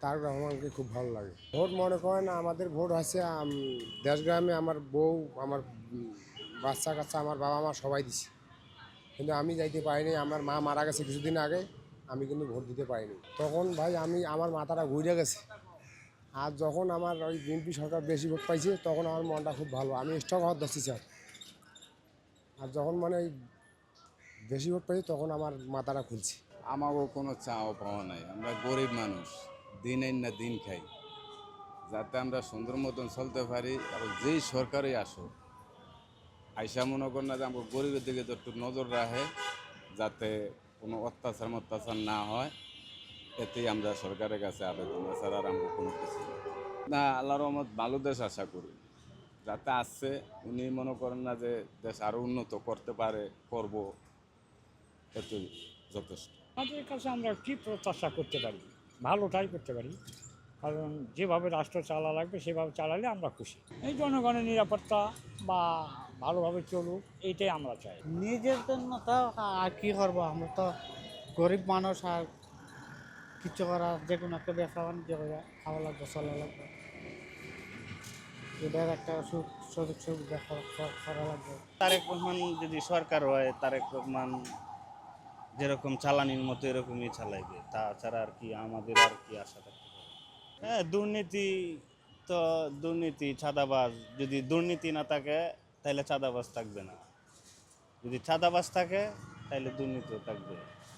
তারেক রহমানকে খুব ভালো লাগে। ভোট মনে করেন আমাদের ভোট হচ্ছে দেশগ্রামে আমার বউ, আমার বাচ্চা কাচ্চা, আমার বাবা মা সবাই দিছে, কিন্তু আমি যাইতে পারিনি। আমার মা মারা গেছে কিছুদিন আগে, আমি কিন্তু ভোট দিতে পারিনি। তখন ভাই আমার মাথাটা ঘুরে গেছে। আর যখন আমার ওই বিএনপি সরকার বেশি ভোট পাইছে তখন আমার মনটা খুব ভালো, আমি স্টক হওয়ার ধরছি স্যার। আর যখন মানে ওই বেশি ভোট পাইছে তখন আমার মাথাটা খুলছে। আমারও কোনো চাওয়া পাওয়া নাই, আমরা গরিব মানুষ, দিন আইন না দিন খাই, যাতে আমরা সুন্দর মতন চলতে পারি। আর যেই সরকারই আসো আইসা মনে কর না যে আমরা গরিবের দিকে তো একটু নজর রাখে, যাতে কোনো অত্যাচার না হয়, এতেই আমরা সরকারের কাছে আবেদন। এছাড়া আর আমরা কোনো কিছু না। আল্লাহর রহমত ভালো দেশ আশা করি, যাতে আসছে উনি মনে করেন না যে দেশ আরও উন্নত করতে পারে, করব, এতই যথেষ্ট। আমাদের কাছে আমরা কী প্রত্যাশা করতে পারি, ভালোটাই করতে পারি, কারণ যেভাবে রাষ্ট্র চালা লাগবে সেভাবে চালালে আমরা খুশি। এই জনগণের নিরাপত্তা বা ভালোভাবে চলুক, এইটাই আমরা চাই। নিজের জন্য তো আর কি করবো, আমরা তো গরিব মানুষ, আর কিছু করার যে কোনো একটা ব্যবসা বাণিজ্য করে খাওয়া লাগবে, চলা লাগবে, এটার একটা সুযোগ সুবিধা করা লাগবে। তারেক রহমান যদি সরকার হয়, তারেক রহমান যেরকম চালানির মতো এরকমই চালাইবে, তাছাড়া আর কি আমাদের আর কি আশা থাকতে পারে। হ্যাঁ, দুর্নীতি চাঁদাবাজ, যদি দুর্নীতি না থাকে তাহলে চাঁদাবাজ থাকবে না, যদি চাঁদাবাজ থাকে তাহলে দুর্নীতিও থাকবে।